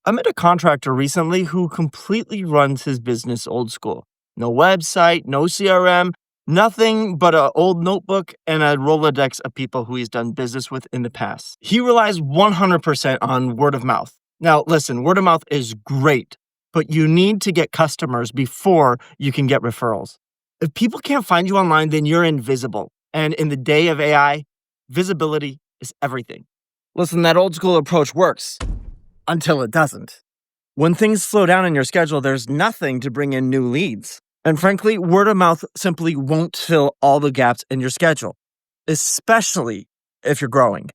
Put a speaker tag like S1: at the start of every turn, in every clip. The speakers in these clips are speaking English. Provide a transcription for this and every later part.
S1: I met a contractor recently who completely runs his business old school. No website, no CRM, nothing but an old notebook and a Rolodex of people who he's done business with in the past. He relies 100% on word of mouth. Now, listen, word of mouth is great, but you need to get customers before you can get referrals. If people can't find you online, then you're invisible. And in the day of AI, visibility is everything. Listen, that old school approach works until it doesn't. When things slow down in your schedule, there's nothing to bring in new leads. And frankly, word of mouth simply won't fill all the gaps in your schedule, especially if you're growing.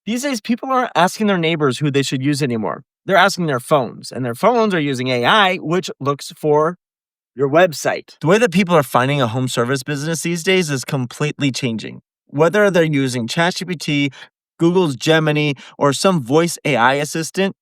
S1: These days, people aren't asking their neighbors who they should use anymore. They're asking their phones, and their phones are using AI, which looks for your website. The way that people are finding a home service business these days is completely changing. Whether they're using ChatGPT, Google's Gemini, or some voice AI assistant,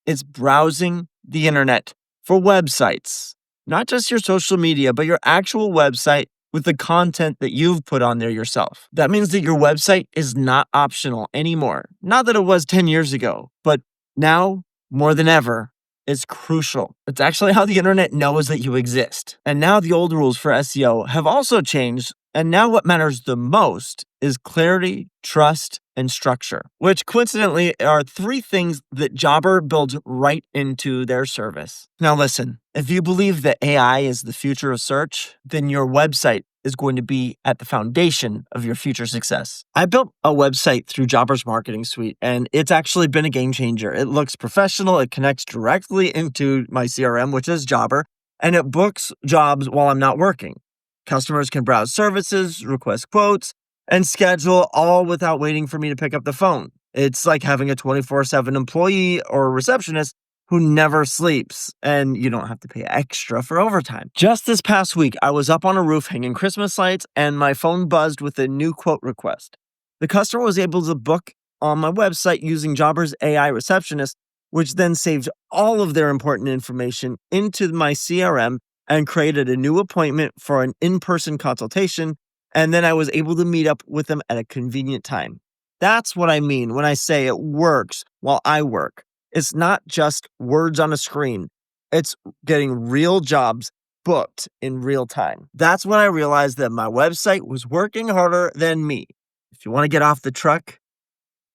S1: it's browsing the internet for websites. Not just your social media, but your actual website with the content that you've put on there yourself. That means that your website is not optional anymore. Not that it was 10 years ago, but now more than ever, it's crucial. It's actually how the internet knows that you exist. And now the old rules for SEO have also changed. And now what matters the most is clarity, trust, and structure, which coincidentally are three things that Jobber builds right into their service. Now listen, if you believe that AI is the future of search, then your website is going to be at the foundation of your future success. I built a website through Jobber's marketing suite, and it's actually been a game changer. It looks professional. It connects directly into my CRM, which is Jobber, and it books jobs while I'm not working. Customers can browse services, request quotes, and schedule all without waiting for me to pick up the phone. It's like having a 24/7 employee or receptionist who never sleeps, and you don't have to pay extra for overtime. Just this past week, I was up on a roof hanging Christmas lights, and my phone buzzed with a new quote request. The customer was able to book on my website using Jobber's AI receptionist, which then saved all of their important information into my CRM and created a new appointment for an in-person consultation. And then I was able to meet up with them at a convenient time. That's what I mean when I say it works while I work. It's not just words on a screen. It's getting real jobs booked in real time. That's when I realized that my website was working harder than me. If you want to get off the truck,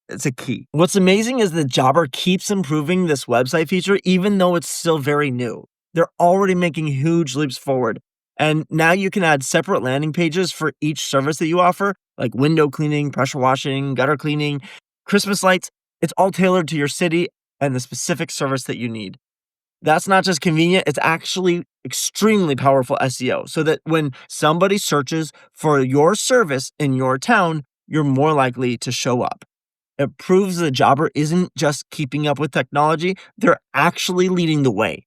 S1: it's a key. What's amazing is that Jobber keeps improving this website feature even though it's still very new. They're already making huge leaps forward. And now you can add separate landing pages for each service that you offer, like window cleaning, pressure washing, gutter cleaning, Christmas lights. It's all tailored to your city and the specific service that you need. That's not just convenient, it's actually extremely powerful SEO so that when somebody searches for your service in your town, you're more likely to show up. It proves that Jobber isn't just keeping up with technology, they're actually leading the way.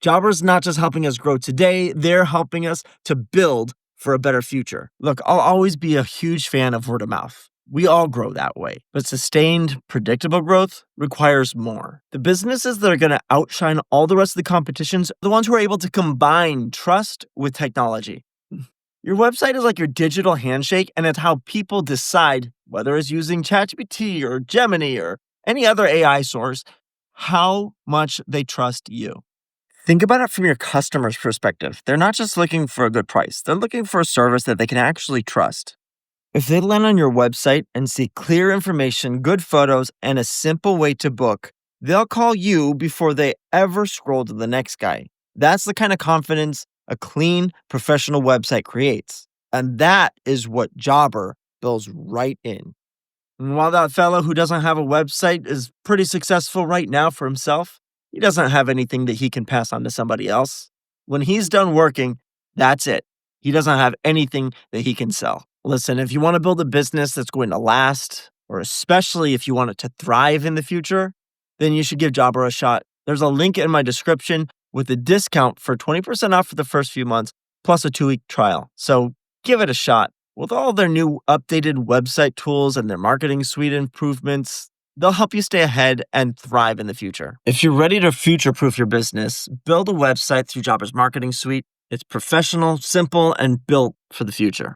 S1: Jobber's not just helping us grow today, they're helping us to build for a better future. Look, I'll always be a huge fan of word of mouth. We all grow that way, but sustained, predictable growth requires more. The businesses that are going to outshine all the rest of the competitions are the ones who are able to combine trust with technology. Your website is like your digital handshake, and it's how people decide, whether it's using ChatGPT or Gemini or any other AI source, how much they trust you. Think about it from your customer's perspective. They're not just looking for a good price, they're looking for a service that they can actually trust. If they land on your website and see clear information, good photos, and a simple way to book, they'll call you before they ever scroll to the next guy. That's the kind of confidence a clean, professional website creates. And that is what Jobber builds right in. And while that fellow who doesn't have a website is pretty successful right now for himself, he doesn't have anything that he can pass on to somebody else. When he's done working, that's it. He doesn't have anything that he can sell. Listen, if you want to build a business that's going to last, or especially if you want it to thrive in the future, then you should give Jobber a shot. There's a link in my description with a discount for 20% off for the first few months, plus a 2-week trial. So give it a shot. With all their new updated website tools and their marketing suite improvements, they'll help you stay ahead and thrive in the future. If you're ready to future-proof your business, build a website through Jobber's marketing suite. It's professional, simple, and built for the future.